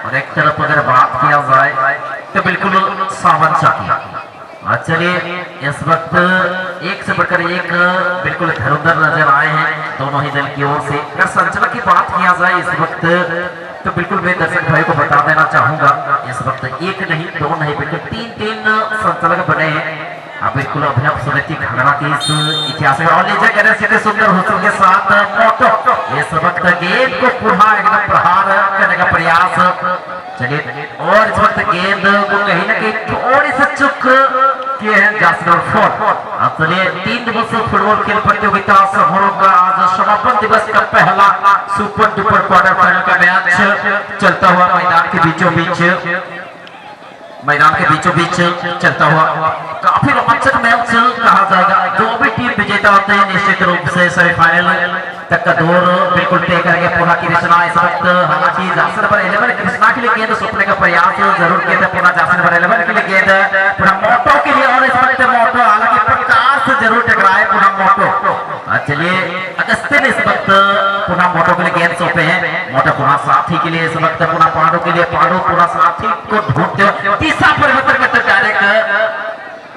और एक तरफ अगर बात किया जाए तो बिल्कुल सावन चाकी। चलिए इस वक्त एक से बढ़कर एक बिल्कुल धुरंधर नजर आए हैं दोनों ही दल की ओर से। अगर संचालक की बात किया जाए इस वक्त तो बिल्कुल मैं दर्शक भाई को बता देना चाहूंगा इस वक्त एक नहीं दो नहीं बिल्कुल तीन संचालक बने हैं। बिल्कुल अभिनव सुरती घगरा की इस इतिहास में और लीजिए गणेश जी के सुंदर हुस्न के साथ मोटो इस वक्त गेंद को पुनः एकदम प्रहार करने का प्रयास। चलिए और इस वक्त गेंद को कहीं ना कहीं थोड़ी सी चुक किए हैं जासर फोर। चलिए 3 दिवसीय फुटबॉल खेल प्रतियोगिता समारोह का आज समापन दिवस का पहला सुपर डुपर क्वार्टर फाइनल का मैच चलता हुआ मैदान के बीचों बीच चलता हुआ काफी रोमांचक मैच कहा जाएगा। जो भी टीम विजेता होते हैं निश्चित रूप से सेमीफाइनल तक का दौर बिल्कुल तय करेंगे। पुनः कृष्णा इस वक्त हालांकि जासन पर 11 कृष्णा के लिए गेंद सुपने का प्रयास जरूर किया था। पुनः जासन पर 11 के लिए गेंद पुनः मोटो के लिए और इस वक्त मोटो हालांकि प्रकाश जरूर टकराए पुनः मोटो। चलिए अगस्तिन इस वक्त पुनः मोटो के लिए गेंद सौंपे हैं। मोटो पुनः साथी के लिए इस वक्त पुनः पांडु के लिए पांडु पुनः साथी को ढूंढते तीसरा परिवर्तन करते डायरेक्ट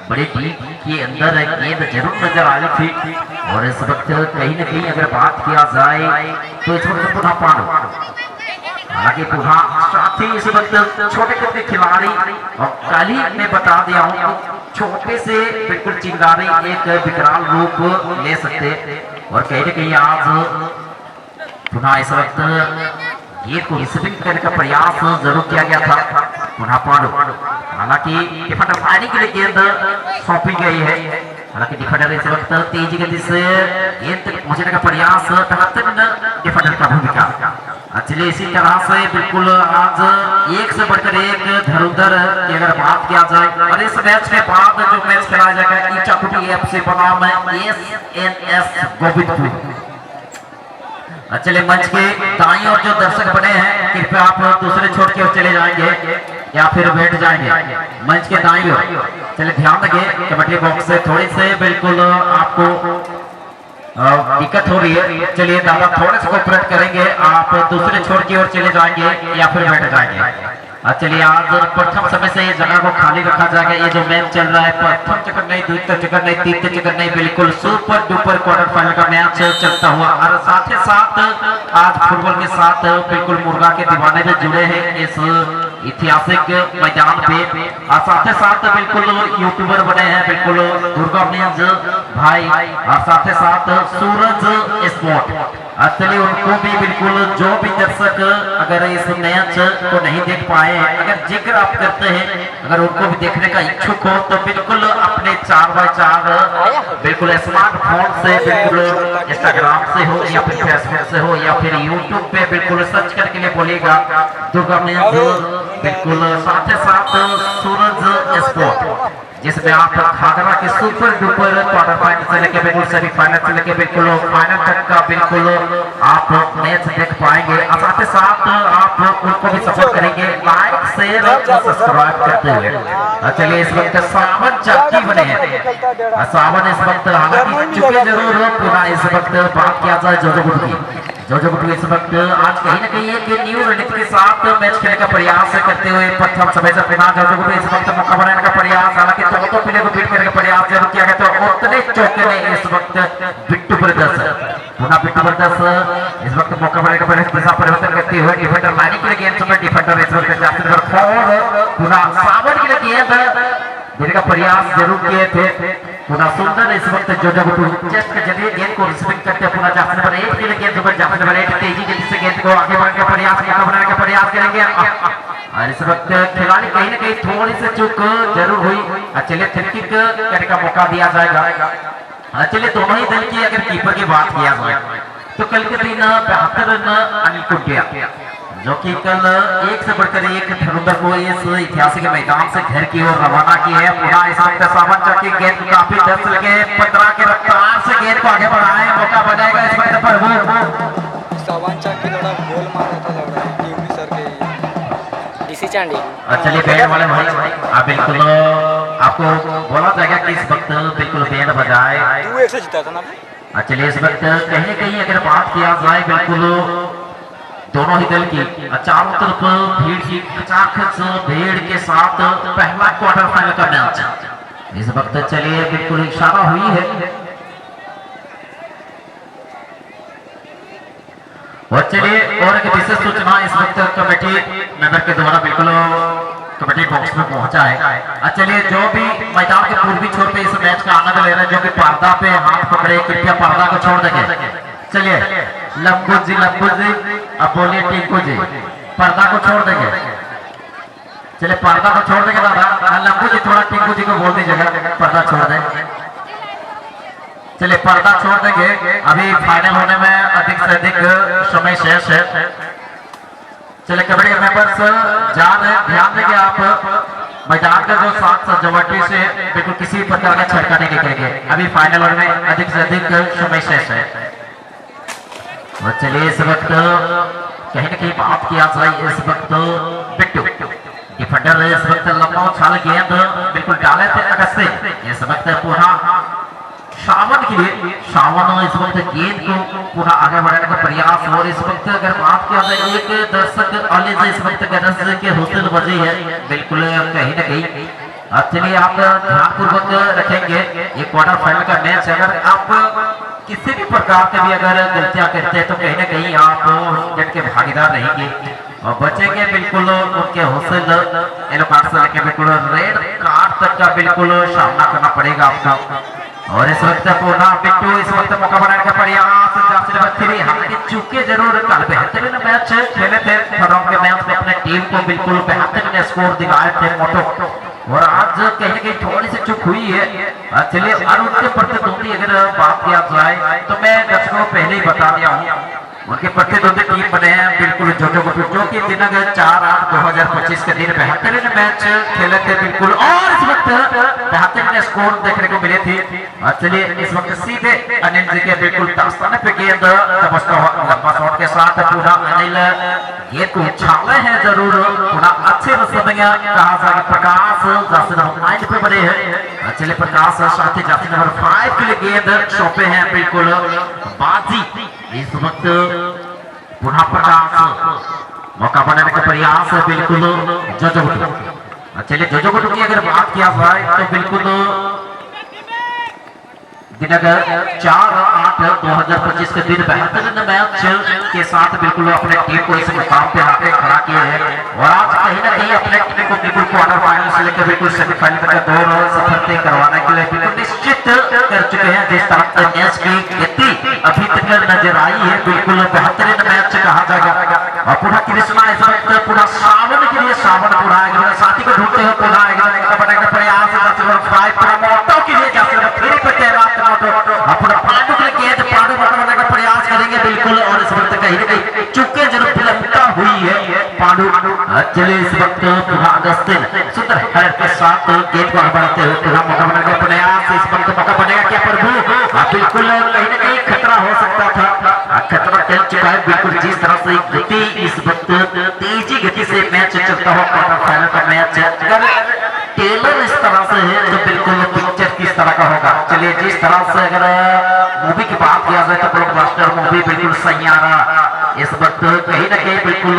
बड़ी टीम के अंदर गेंद जरूर नजर आ रही थी। और इस वक्त कहीं न कहीं अगर बात किया जाए तो इस वक्त पुनः पांडु हालांकि पुनः साथी इस वक्त छोटे छोटे खिलाड़ी और कल ही मैं बता दिया हूँ छोटे से बिल्कुल चिंगारी एक विकराल रूप ले सकते। और कहीं न कहीं आज पुनः इस वक्त गेंद को रिसीविंग करने का प्रयास जरूर किया गया था। पुनः पांडु हालांकि डिफेंडर फायरिंग के लिए गेंद सौंपी गई है। हालांकि डिफेंडर इस वक्त तेजी गति से गेंद तक पहुंचने का प्रयास डिफेंडर का भूमिका। चलिए इसी तरह से बिल्कुल आज एक से बढ़कर एक धुरंधर की अगर बात किया जाए और इस मैच के बाद जो मैच खेला जाएगा ईचाकुटी एफसी बनाम एसएनएस गोविंदपुर। चलिए मंच के दाईं ओर जो दर्शक बने हैं कृपया आप दूसरे छोर की ओर चले जाएंगे या फिर बैठ जाएंगे मंच के दाईं ओर। चलिए ध्यान रखिए कबड्डी बॉक्स से थोड़ी से बिल्कुल आपको दिक्कत हो रही है। चलिए दादा थोड़े से कोऑपरेट करेंगे आप दूसरे छोर की ओर चले जाएंगे या फिर बैठ जाएंगे। चलिए आज प्रथम समय से ये जगह को खाली रखा जाएगा। ये जो मैच चल रहा है प्रथम चक्कर नहीं द्वितीय चक्कर नहीं तृतीय चक्कर नहीं बिल्कुल सुपर डुपर क्वार्टर फाइनल का मैच चलता हुआ। और साथ ही साथ आज फुटबॉल के साथ बिल्कुल मुर्गा के दीवाने भी जुड़े हैं इस ऐतिहासिक मैदान पे। और साथ ही साथ बिल्कुल यूट्यूबर बने हैं बिल्कुल दुर्गा मीन्स भाई और साथ ही साथ सूरज स्पोर्ट। चलिए उनको भी बिल्कुल जो भी दर्शक अगर इस मैच को नहीं देख पाए अगर जिक्र आप करते हैं अगर उनको भी देखने का इच्छुक हो तो बिल्कुल अपने 4x4 बिल्कुल स्मार्टफोन से बिल्कुल इंस्टाग्राम से हो या फिर फेसबुक से हो या फिर यूट्यूब पे बिल्कुल सर्च करके लिए बोलिएगा दुर्गा मीन्स बिल्कुल साथ ही साथ सूरज स्पोर्ट जिसमें आप घाघरा के सुपर डुपर क्वार्टर फाइनल से लेके बिल्कुल सेमीफाइनल से लेके बिल्कुल फाइनल तक का बिल्कुल आप मैच देख पाएंगे। और साथ ही साथ आप उनको भी सपोर्ट करेंगे लाइक शेयर और सब्सक्राइब करते हुए। चलिए इस वक्त सावन चाकी बने हैं। सावन इस वक्त हालांकि चुके जरूर पुनः इस वक्त बात किया जाए जोजो गुटू इस वक्त आज कहीं ना कहीं एक न्यू रणनीति के साथ मैच खेलने का प्रयास करते हुए प्रथम समय से बिना जोजो गुटू इस वक्त मौका बनाने का प्रयास हालांकि चौथों प्लेयर को बीट करने का प्रयास जरूर किया गया तो उतने चौके में इस वक्त बिट्टू ब्रदर्स पुनः बिट्टू ब्रदर्स इस वक्त मौका बनाने का प्रयास दिशा परिवर्तन करते हुए डिफेंडर लाइनिंग के लिए गेंद समय डिफेंडर इस वक्त जाते नंबर 4 पुनः सावन के लिए गेंद देने का प्रयास जरूर किए थे। पुनः सुंदर इस वक्त जोजो गुटू चेस्ट के जरिए गेंद को रिसीविंग करते हैं। पुनः जाफर नंबर 8 के लिए गेंद ऊपर जाफर नंबर 8 तेजी गति से गेंद को आगे बढ़ने का प्रयास मौका बनाने का प्रयास करेंगे। और इस वक्त खिलाड़ी कहीं ना कहीं थोड़ी सी चूक जरूर हुई। चलिए थिंकिंग करने का मौका दिया जाएगा। चलिए दोनों ही दल की अगर कीपर की बात किया जाए तो कल के दिन 72 रन अनिल कुटिया जो कि कल एक से बढ़कर एक धुरंधर को इस ऐतिहासिक मैदान से घर की ओर रवाना की है। पुनः इस वक्त सावन चाकी गेंद को काफी 10 लगे 15 के रफ्तार से गेंद को आगे बढ़ाए मौका बनेगा इस वक्त पर वो सावन चाकी थोड़ा गोल मारा था लग रहा है टीम सर के डीसी चांडी। चलिए बैंड वाले भाई बिल्कुल आपको बोला जाएगा कि इस वक्त बिल्कुल बैंड बजाए 2-1 से जीता था ना। चलिए इस वक्त कहीं ना कहीं अगर बात किया जाए बिल्कुल दोनों ही दल की चारों तरफ भीड़ की खचाखच भीड़ के साथ पहला क्वार्टर फाइनल का मैच इस वक्त चलिए बिल्कुल इशारा हुई है और चलिए और एक विशेष सूचना इस वक्त कमेटी मेंबर के द्वारा बिल्कुल कमेटी बॉक्स में पहुंचा है। चलिए जो भी मैदान के पूर्वी छोर पे इस मैच का आनंद ले रहे हैं जो कि पर्दा पे हाथ पकड़े कृपया पर्दा को छोड़ देंगे। चलिए लंबू जी अब बोलिए टिंकू जी पर्दा को छोड़ देंगे। चलिए पर्दा को छोड़ देंगे दादा लंबू जी थोड़ा टिंकू जी को बोल दीजिएगा पर्दा छोड़ दें। चलिए पर्दा छोड़ देंगे अभी फाइनल होने में अधिक से अधिक समय शेष है। चलिए कबड्डी के मेंबर्स ध्यान देंगे आप मैदान का जो साथ सजावटी से बिल्कुल किसी प्रकार का छड़काने नहीं करेंगे अभी फाइनल होने में अधिक से अधिक समय शेष है। और चलिए इस वक्त कहीं ना कहीं बात किया जाए इस वक्त बिट्टू डिफेंडर इस वक्त लंबा उछाल गेंद बिल्कुल डाले थे अगस्ते इस वक्त पुनः सावन के लिए सावन इस वक्त गेंद को पूरा आगे बढ़ाने का प्रयास और इस वक्त अगर बात किया जाए एक दर्शक अली से इस वक्त गरज के हौसले बजी है बिल्कुल कहीं ना कहीं। चलिए आप ध्यानपूर्वक रखेंगे ये क्वार्टर फाइनल का मैच अगर आप किसी भी प्रकार के भी अगर गलतियां करते हैं तो कहीं ना कहीं आप डट के भागीदार रहेंगे और बचेंगे बिल्कुल उनके हौसले से बिल्कुल रेड कार्ड तक का बिल्कुल सामना करना पड़ेगा आपका। और इस वक्त पुनः बिट्टू इस वक्त मौका बनाने का प्रयास हालांकि चूके जरूर कल बेहतरीन मैच खेले थे के मैच में अपने टीम को बिल्कुल बेहतरीन स्कोर दिलाए थे मोटो और आज कहीं ना कहीं थोड़ी सी चूक हुई है। चलिए और उनके प्रतिद्वंदी अगर बात किया जाए तो मैं दर्शकों को पहले ही बता दिया हूँ उनके प्रतिद्वंदी टीम बने हैं बिल्कुल जो कि दिनांक 4/8/2025 के दिन बेहतरीन मैच खेले थे बिल्कुल और इस वक्त बेहतरीन स्कोर देखने को मिले थे। चलिए इस वक्त सीधे अनिल जी के बिल्कुल दास्ताने पे गेंद लंबा शॉट के साथ पूरा अनिल गेंद को उछाले हैं जरूर पूरा अच्छे समय कहा जाएगा प्रकाश जर्सी नंबर 9 पे बने हैं। चलिए प्रकाश साथ ही जर्सी नंबर 5 के लिए गेंद सौंपे हैं बिल्कुल बाजी इस वक्त पुनः प्रकाश मौका बनाने का प्रयास है बिल्कुल जोजोगुटू। चलिए जोजोगुटू की अगर बात किया जाए तो बिल्कुल दिनांक 4/8/2025 के दिन बेहतरीन मैच के साथ बिल्कुल अपने टीम को इस मुकाम पे आके खड़ा किए हैं और आज कहीं ना कहीं अपने टीम को बिल्कुल क्वार्टर फाइनल से लेकर बिल्कुल सेमीफाइनल तक का दौर सफर तय करवाने के लिए बिल्कुल निश्चित कर चुके हैं। जिस तरह से मैच की गति अभी तक नजर आई है बिल्कुल बेहतरीन मैच कहा जाएगा और पूरा कृष्णा इस वक्त पूरा सावन के लिए सावन पूरा साथी को ढूंढते हुए पूरा बनाने का प्रयास के लिए फिर पे तैनात अपना पांडु के गेंद पांडु बनाने का प्रयास करेंगे बिल्कुल और इस वक्त कहीं ना कहीं चुके जरूर विलंबता हुई है पांडु। चलिए इस वक्त पुनः अगस्तिन सुंदर हेडर के साथ गेंद को बढ़ाते हुए पुनः मौका बनाने का प्रयास इस वक्त मौका बनेगा क्या प्रभु बिल्कुल कहीं ना कहीं खतरा हो सकता था खतरा चल चुका है बिल्कुल जिस तरह से गति इस वक्त तेजी गति से मैच चलता हो क्वार्टर फाइनल का मैच अगर टेलर इस तरह से है तो बिल्कुल पिक्चर किस तरह का होगा। चलिए जिस तरह से अगर मूवी की बात किया जाए तो ब्लॉकबस्टर मूवी बिल्कुल सैयारा इस वक्त कहीं ना कहीं बिल्कुल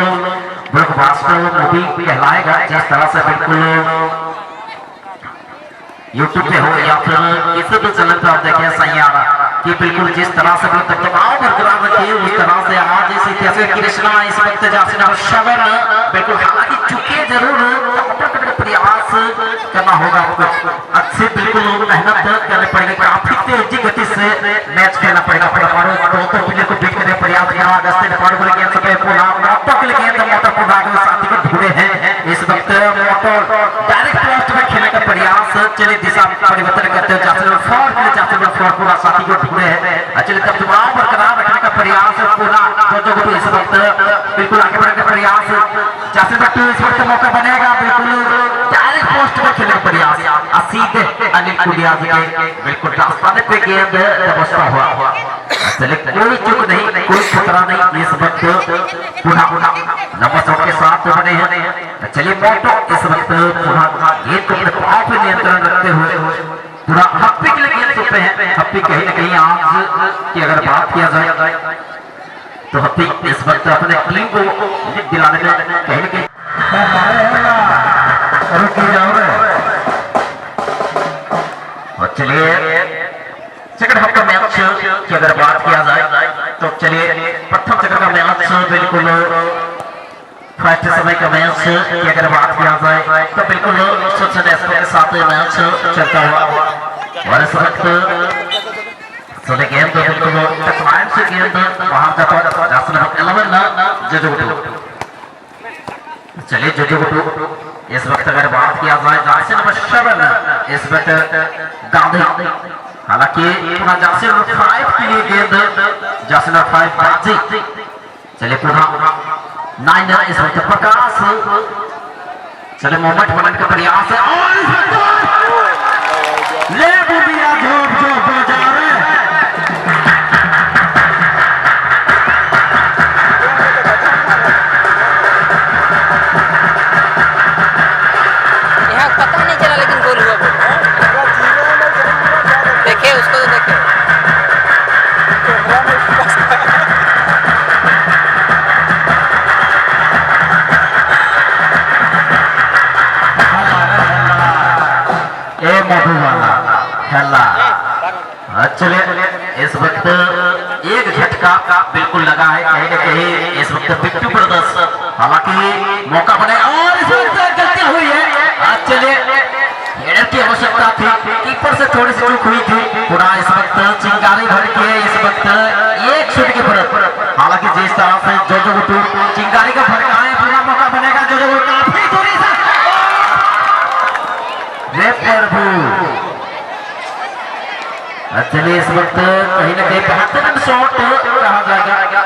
ब्लॉकबस्टर मूवी कहलाएगा जिस तरह से बिल्कुल यूट्यूब पे हो या फिर किसी भी चैनल पे आप देखें सैयारा कि बिल्कुल जिस तरह से तमाम बरकरार रखी उस तरह से आज इस ऐतिहासिक कृष्णा इस वक्त जासिना शवन बिल्कुल हालांकि चुके जरूर प्रयास करना होगा आपको अच्छे बिल्कुल मेहनत करनी पड़ेगी काफी तेजी गति से मैच खेलना पड़ेगा तो प्लेयर को बीट करने प्रयास किया अगस्तिन पाड़ू गेंद से मोटर के लिए गेंद मोटर को साथी को ढूंढे हैं इस वक्त मोटर डायरेक्ट पोस्ट में खेलने का प्रयास चलिए दिशा परिवर्तन करते हुए जासिर फॉर पूरा साथी को ढूंढे हैं। चलिए तब दबाव बरकरार रखने का प्रयास पूरा जो इस वक्त बिल्कुल आगे बढ़ने का प्रयास जासिर भट्टू इस वक्त मौका बनेगा बिल्कुल डायरेक्ट पोस्ट में खेलने का प्रयास सीधे अनिल कुडियाज के बिल्कुल रास्ताने पे गेंद दबोचता हुआ। चलिए कोई चूक नहीं कोई खतरा नहीं इस वक्त पुनः लंबा शॉट के साथ बने हैं। चलिए मोटो इस वक्त पुनः गेंद को अपने पांव पे नियंत्रण रखते हुए पूरा हप्पी के लिए गेंद सुनते हैं। हप्पी कहीं ना कहीं आज की अगर बात किया जाए तो हत्ती इस वक्त अपने टीम को जीत दिलाने में कहीं न कहीं रुकी जाओ रे। और चलिए सेकंड हाफ का मैच की अगर बात किया जाए तो चलिए प्रथम चक्र का मैच बिल्कुल फर्स्ट समय का मैच की अगर बात किया जाए तो बिल्कुल स्वच्छ के साथ मैच चलता हुआ और इस वक्त सभी गेंद बिल्कुल टकराएं से गेंद वहां जाता जासन 11 ना जजुगुटू। चलिए जजुगुटू इस वक्त अगर बात किया जाए जासन नंबर 7 इस वक्त गांधी, हालांकि पुनः जासन नंबर 5 के लिए गेंद जासन नंबर 5 बाजी। चलिए पुनः 9 इस वक्त प्रकाश, चलिए मोमेंट बनने का प्रयास है और इस वक्त ले बुबिया झोप झोप बजा रहे। पता नहीं चला लेकिन गोल हुआ वो। देखे उसको तो देखे। चलिए इस वक्त एक झटका बिल्कुल लगा है कहीं न कहीं इस वक्त बिट्टू ब्रदर्स, हालांकि मौका बने और इस वक्त गलती हुई है। चलिए हेडर की आवश्यकता थी, कीपर से थोड़ी सी चूक हुई थी। पूरा इस वक्त चिंगारी भर के इस वक्त एक शूट की फर्क, हालांकि जिस तरह से जजुगुटू चिंगारी का भड़काए पूरा मौका बनेगा जजुगुटू काफी दूरी से रे प्रभु। चलिए इस वक्त कहीं न कहीं बेहतरीन शॉट कहा जाएगा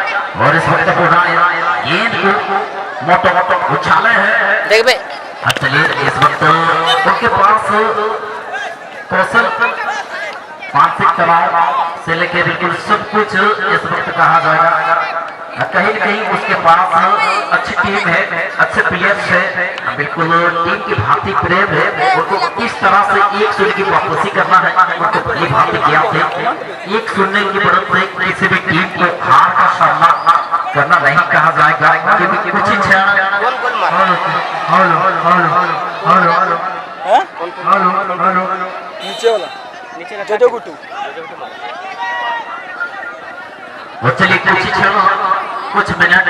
और इस वक्त गेंद को मोटो मोटो उछाले हैं। देख बे चलिए इस वक्त उनके पास कौशल मानसिक तनाव से लेकर बिल्कुल सब कुछ इस वक्त कहा जाएगा। कहीं न कहीं उसके पास अच्छी टीम है, अच्छे प्लेयर्स है, बिल्कुल टीम की भांति प्रेम है। उनको किस तरह से 1-0 की वापसी करना है उनको भली भांति ज्ञात है। 1-0 की बढ़त से किसी भी टीम को हार का सामना करना नहीं कहा जाएगा, क्योंकि कुछ ही क्षण नीचे वाला जजुगुटू। वो चलिए कुछ मिनट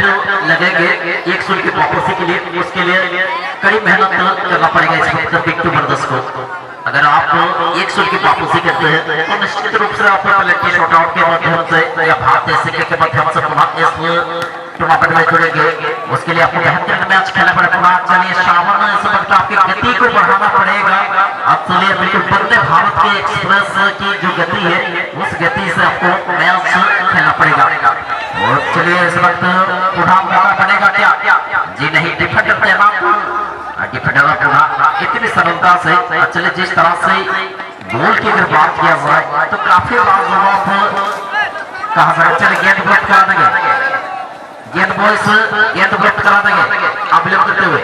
लगेंगे 1-0 की वापसी के लिए। उसके लिए कड़ी मेहनत करना पड़ेगा इस वक्त बिट्टू ब्रदर्स को। अगर आप 1-0 की वापसी करते हैं तो निश्चित रूप से आप पेनल्टी शॉट आउट के माध्यम से या भारतीय सिक्के के माध्यम से पुनः इस टूर्नामेंट में जुड़ेंगे। उसके लिए आपको बेहतरीन मैच खेलना पड़ेगा। चलिए शामन इस वक्त आपकी गति को बढ़ाना पड़ेगा। अब चलिए बिल्कुल वंदे भारत के एक्सप्रेस की जो गति है उस गति से आपको मैच खेलना पड़ेगा। और चलिए इस वक्त पुनः मौका बनेगा क्या? जी नहीं, डिफेंडर तैनात, डिफेंडर पुनः इतनी सरलता से। चलिए जिस तरह से गोल की अगर बात किया जाए तो काफी लाजवाब कहा जाए। चलिए गेंद ब्लॉक करा देंगे, गेंद बॉयस गेंद ब्लॉक करा देंगे। आप लोग करते हुए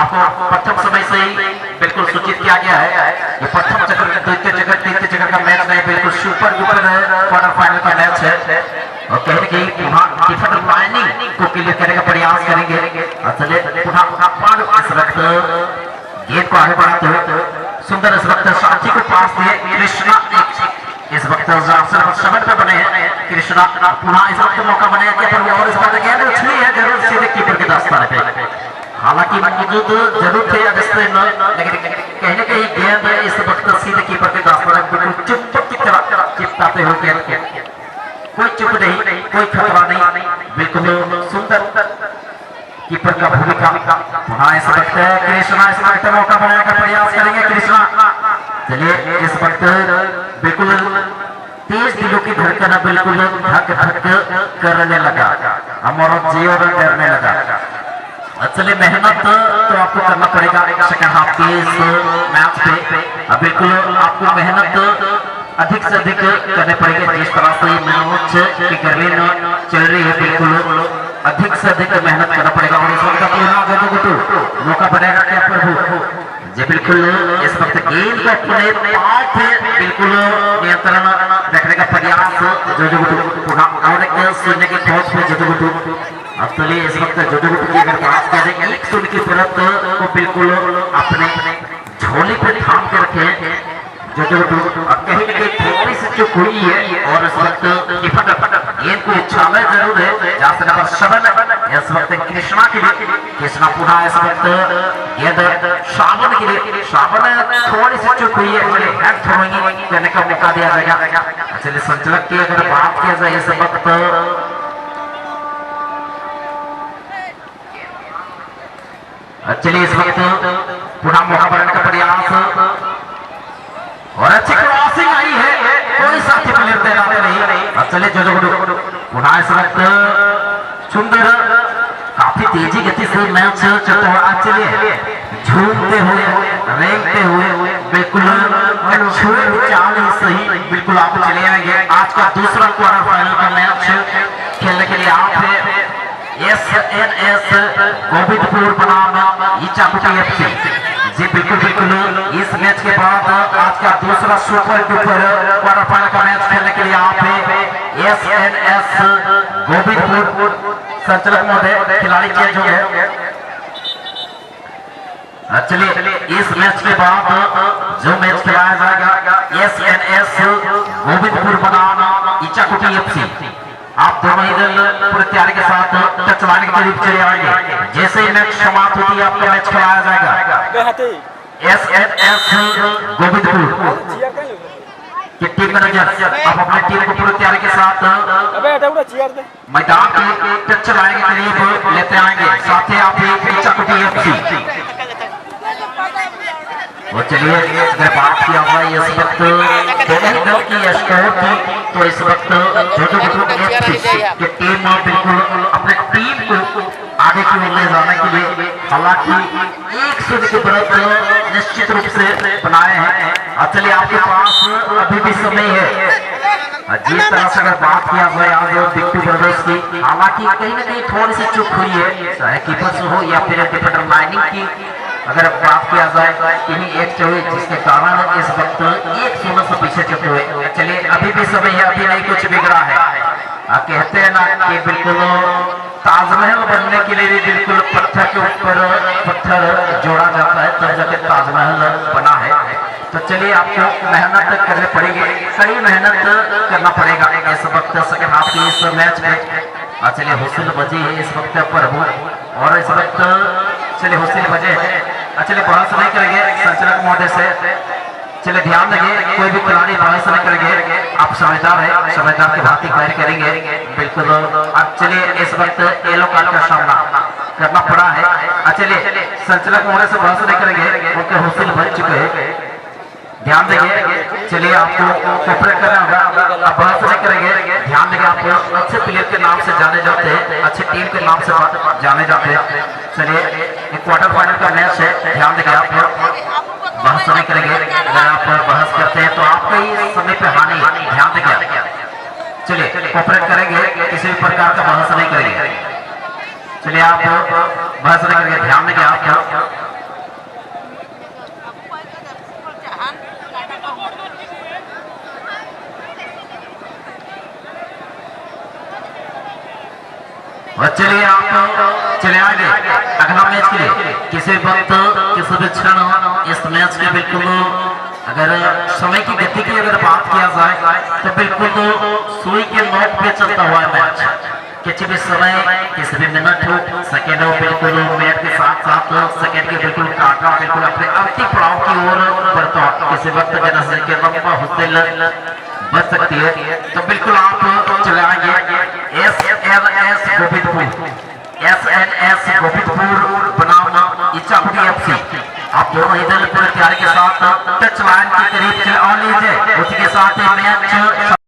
आपको प्रथम समय से ही बिल्कुल सूचित किया गया है ये प्रथम चक्र, द्वितीय चक्र, तृतीय चक्र का मैच नहीं, बिल्कुल सुपर डुपर क्वार्टर फाइनल का मैच है। और कहीं कि डिफेंडर लाइनिंग को क्लियर करने का प्रयास करेंगे। चलिए पुनः इस वक्त गेंद को आगे बढ़ाते हुए सुंदर इस वक्त साथी को पास दिए कृष्णा। इस वक्त 7 पे बने हैं कृष्णा। पुनः इस वक्त मौका बनेगा और इस वक्त गेंद उछली है जरूर सीधे कीपर के दस्ताने पे। हालांकि मौजूद जरूर थे अगस्तिन, लेकिन कहीं न कहीं गेंद इस वक्त सीधे कीपर के दस्ताने बिल्कुल चुप की तरह चिपकाते हुए गेंद के कोई चुप नहीं, कोई खतरा नहीं, बिल्कुल सुंदर कीपर का भूमिका। पुनः इस वक्त कृष्णा इस वक्त मौका बनाने का प्रयास करेंगे कृष्णा। चलिए इस वक्त बिल्कुल तेज दिलों की धड़कन बिल्कुल धक धक करने लगा, हमारा जीवन डरने लगा। चलिए मेहनत तो आपको करना पड़ेगा सेकंड हाफ के इस मैच पे। बिल्कुल आपको मेहनत अधिक से अधिक करने पड़ेगी। जिस तरह से मैच की गर्मी चल रही है बिल्कुल अधिक से अधिक मेहनत करना पड़ेगा। और इस वक्त पूरा मौका बनेगा क्या प्रभु जी? बिल्कुल इस वक्त गेंद को अपने पांव पे बिल्कुल नियंत्रण रखने का प्रयास जो पुनः और एक शून्य की खोज पे जुटुगुटु। अब चलिए इस वक्त जुटुगुटु की अगर बात करें, एक शून्य की परत को बिल्कुल अपने झोली पे थाम के रखे जुटुगुटु। अब कहीं न कहीं थोड़ी सी चूक हुई है और इस वक्त गेंद को उछाला जरूर है, जहाँ से नंबर 7 इस वक्त कृष्णा के लिए, कृष्णा पुनः इस वक्त गेंद श्रावण के लिए, श्रावण थोड़ी सी चूक हुई है, चलिए हैंड थ्रोइंग करने का मौका दिया जाएगा। चलिए संचालक की अगर बात किया जाए इस वक्त, चलिए इस वक्त पुनः मौका बनाने का प्रयास और अच्छी क्रॉसिंग आई है, कोई साथी प्लेयर तैनात नहीं। अब चले जुटुगुटु पुनः इस वक्त सुंदर काफी तेजी गति से मैच चलता हुआ, चलिए झूमते हुए रेंगते हुए बिल्कुल चाल ही सही बिल्कुल आप चले आएंगे। आज का दूसरा क्वार्टर फाइनल का मैच खेलने के लिए आप एसएनएस गोविंदपुर बनाम इचाकुटी एफसी। जी बिल्कुल बिल्कुल, इस मैच के बाद आज का दूसरा सुपर डुपर क्वार्टर फाइनल का मैच खेलने के लिए आप एसएनएस गोविंदपुर संचालक महोदय, खिलाड़ी चेंज हो गए। चलिए इस मैच के बाद जो मैच खिलाया जाएगा एसएनएस गोविंदपुर बनाम इचाकुटी एफसी, आप दोनों ही दल पूरी तैयारी के साथ टच लाइन के करीब चले आएंगे। जैसे ही मैच समाप्त होती है आपका मैच खिलाया जाएगा। एसएनएस गोविंदपुर की टीम मैनेजर आप अपनी टीम को पूरी तैयारी के साथ मैदान के टच लाइन के करीब लेते आएंगे, साथ ही आप इचाकुटी एफसी। और चलिए अगर बात किया जाए इस वक्त दोनों दल की स्कोर की, तो इस वक्त की टीम बिल्कुल अपने टीम को आगे की ओर ले जाने के लिए हालांकि 1-0 के विरुद्ध निश्चित रूप से बनाए हैं। और चलिए आपके पास अभी भी समय है। जिस तरह से अगर बात किया जाए आज बिट्टू ब्रदर्स की, हालांकि कहीं ना कहीं थोड़ी सी चूक हुई है, चाहे कीपर से हो या फिर डिफेंडर लाइनिंग की अगर बात किया जाए, इन्हीं एक हुए जिसके कारण इस वक्त 1-0 से पीछे चुके हुए। चलिए अभी भी समय है, अभी नहीं कुछ बिगड़ा है। कहते हैं ना कि बिल्कुल ताजमहल बनने के लिए भी बिल्कुल पत्थर के ऊपर पत्थर जोड़ा जाता है तब जाके ताजमहल बना है। तो चलिए आपको मेहनत करनी पड़ेगी, कड़ी मेहनत करना पड़ेगा इस वक्त सेकंड हाफ की इस मैच में। चलिए हुसैन बजी है इस वक्त प्रभु, और इस वक्त चलिए हुसैन बजे है। चलिए बहस नहीं करेंगे संचालक महोदय से, चलिए ध्यान देंगे कोई भी खिलाड़ी बहस नहीं करेंगे, आप समझदार है, समझदार की भांति कार्य करेंगे बिल्कुल। अब चलिए इस वक्त येलो कार्ड का सामना करना पड़ा है। चलिए संचालक महोदय से बहस नहीं करेंगे, उनके हुसैन बज चुके हैं, ध्यान देंगे। चलिए आपको कोऑपरेट करना होगा, आप बहस नहीं करेंगे, ध्यान देंगे। आप अच्छे प्लेयर के नाम से जाने जाते हैं, अच्छी टीम के नाम से जाने जाते हैं। चलिए एक क्वार्टर फाइनल का मैच है, ध्यान देंगे। आप बहस नहीं करेंगे, अगर आप बहस करते हैं तो आपका ही समय पे हानि, ध्यान देंगे। चलिए कोऑपरेट करेंगे, किसी भी प्रकार का बहस नहीं करेंगे। चलिए आप बहस नहीं करेंगे, ध्यान देंगे। आप और चलिए आप चले आगे अगला मैच के लिए। किसी वक्त किसी भी क्षण इस मैच के बिल्कुल अगर समय की गति की अगर बात किया जाए तो बिल्कुल सुई के नोक पे चलता हुआ मैच, किसी भी समय किसी भी मिनट हो सेकेंड हो, बिल्कुल मिनट के साथ साथ सेकेंड के बिल्कुल काटा बिल्कुल अपने अंतिम पड़ाव की ओर बढ़ता, किसी वक्त जैसे कि लंबा हुसैन बच सकती है। तो बिल्कुल आप चले आएंगे एसएनएस गोविंदपुर, एसएनएस गोविंदपुर बनाम इचाकुटी एफसी। आप दोनों ही दल पूरी तैयारी के साथ टच लाइन के करीब चले आ लीजिए, उसके साथ मैच